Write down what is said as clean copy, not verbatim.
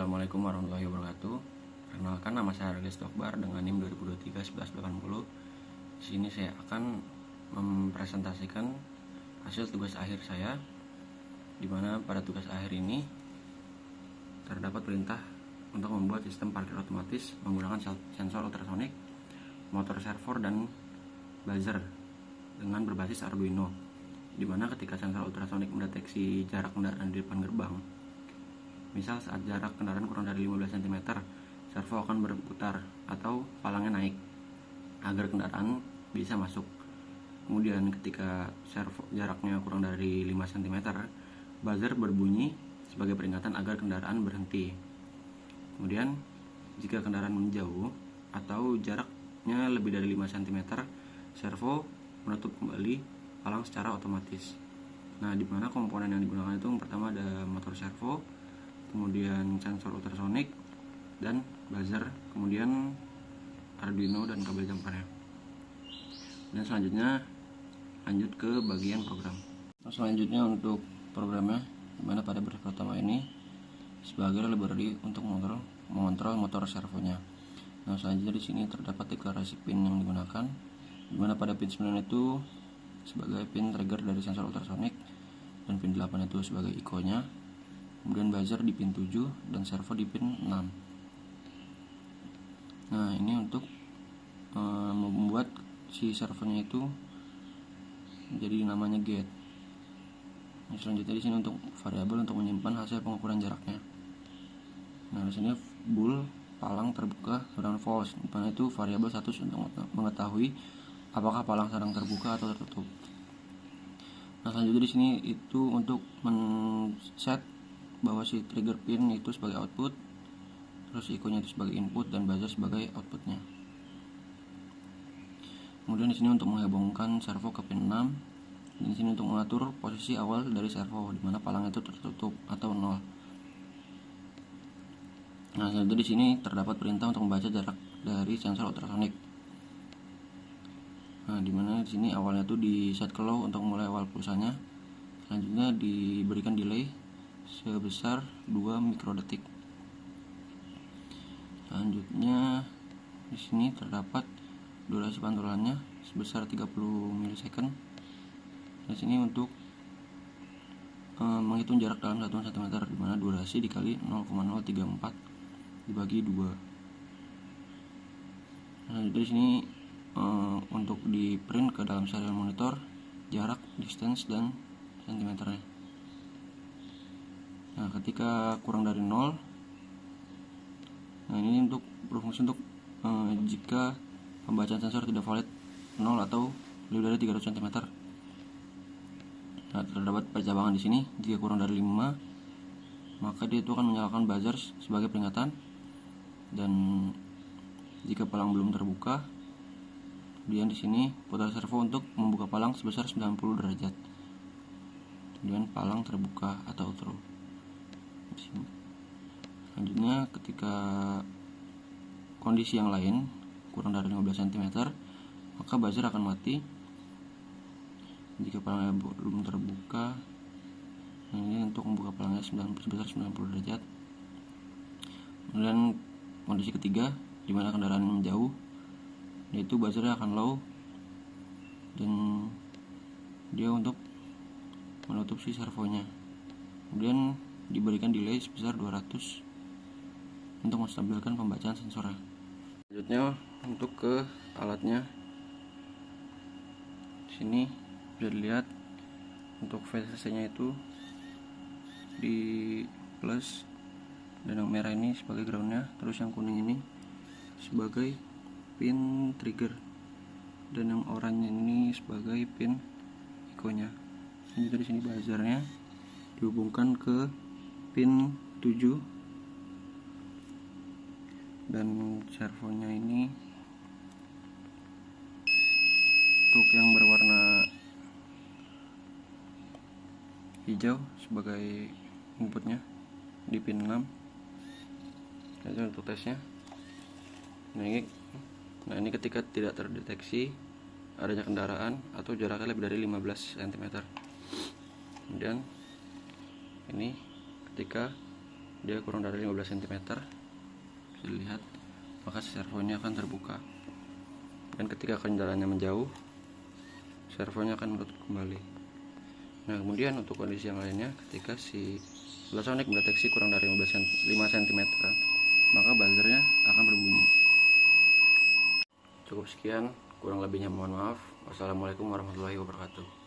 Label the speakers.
Speaker 1: Assalamualaikum warahmatullahi wabarakatuh. Perkenalkan, nama saya Arlis Tokbar dengan NIM 2023-1180. Di sini saya akan mempresentasikan hasil tugas akhir saya, di mana pada tugas akhir ini terdapat perintah untuk membuat sistem parkir otomatis menggunakan sensor ultrasonik, motor servo, dan buzzer dengan berbasis Arduino, di mana ketika sensor ultrasonik mendeteksi jarak kendaraan di depan gerbang, misal saat jarak kendaraan kurang dari 15 cm, servo akan berputar atau palangnya naik agar kendaraan bisa masuk. Kemudian ketika servo jaraknya kurang dari 5 cm, buzzer berbunyi sebagai peringatan agar kendaraan berhenti. Kemudian jika kendaraan menjauh atau jaraknya lebih dari 5 cm, servo menutup kembali palang secara otomatis. Nah, di mana komponen yang digunakan itu yang pertama ada motor servo, kemudian sensor ultrasonik dan buzzer, kemudian Arduino dan kabel jumpernya. Dan selanjutnya lanjut ke bagian program. Selanjutnya untuk programnya, dimana pada baris pertama ini sebagai library untuk mengontrol motor servonya. Nah, selanjutnya di sini terdapat deklarasi pin yang digunakan, dimana pada pin 9 itu sebagai pin trigger dari sensor ultrasonik, dan pin 8 itu sebagai ICO-nya, kemudian buzzer di pin 7 dan servo di pin 6. Nah, ini untuk membuat si servernya itu jadi namanya get. Nah, selanjutnya di sini untuk variabel untuk menyimpan hasil pengukuran jaraknya. Nah, di sini bool palang terbuka sedang false, di mana itu variabel status untuk mengetahui apakah palang sedang terbuka atau tertutup. Nah, selanjutnya di sini itu untuk men-set bahwa si trigger pin itu sebagai output, terus ICO-nya itu sebagai input, dan buzzer sebagai outputnya. Kemudian di sini untuk menghubungkan servo ke pin 6, dan di sini untuk mengatur posisi awal dari servo, di mana palang itu tertutup atau 0. Nah, selanjutnya di sini terdapat perintah untuk membaca jarak dari sensor ultrasonik. Nah, di mana di sini awalnya itu di set ke low untuk mulai awal pulsanya. Selanjutnya diberikan delay sebesar 2 mikrodetik. Selanjutnya di sini terdapat durasi pantulannya sebesar 30 milisecond. Di sini untuk menghitung jarak dalam 1 cm, di mana durasi dikali 0,034 dibagi 2. Nah, di sini untuk di print ke dalam serial monitor jarak, distance, dan sentimeternya. Nah, ketika kurang dari 0, nah ini untuk berfungsi untuk jika pembacaan sensor tidak valid 0 atau lebih dari 300 cm. Nah, terdapat percabangan di sini. Jika kurang dari 5, maka dia itu akan menyalakan buzzer sebagai peringatan, dan jika palang belum terbuka, kemudian di sini putar servo untuk membuka palang sebesar 90 derajat. Kemudian palang terbuka atau true. Selanjutnya ketika kondisi yang lain kurang dari 15 cm, maka buzzer akan mati jika palangnya belum terbuka. Nah, ini untuk membuka palangnya sebesar 90 derajat. Kemudian kondisi ketiga, di mana kendaraan menjauh, yaitu buzzernya akan low, dan dia untuk menutup si servonya. Kemudian diberikan delay sebesar 200 untuk menstabilkan pembacaan sensornya. Selanjutnya untuk ke alatnya, di sini bisa dilihat untuk VCC-nya itu di plus, dan yang merah ini sebagai groundnya, terus yang kuning ini sebagai pin trigger, dan yang oranye ini sebagai pin ICO-nya. Jadi di sini buzzernya dihubungkan ke pin 7, dan servonya ini untuk yang berwarna hijau sebagai inputnya di pin 6. Itu untuk tesnya. Nah, ini ketika tidak terdeteksi adanya kendaraan atau jaraknya lebih dari 15 cm. Kemudian ini ketika dia kurang dari 15 cm, bisa dilihat, maka servonya akan terbuka, dan ketika kendaraannya menjauh, servonya akan menutup kembali. Nah, kemudian untuk kondisi yang lainnya, ketika si ultrasonic mendeteksi kurang dari 5 cm, maka buzzernya akan berbunyi. Cukup sekian, kurang lebihnya mohon maaf. Wassalamualaikum warahmatullahi wabarakatuh.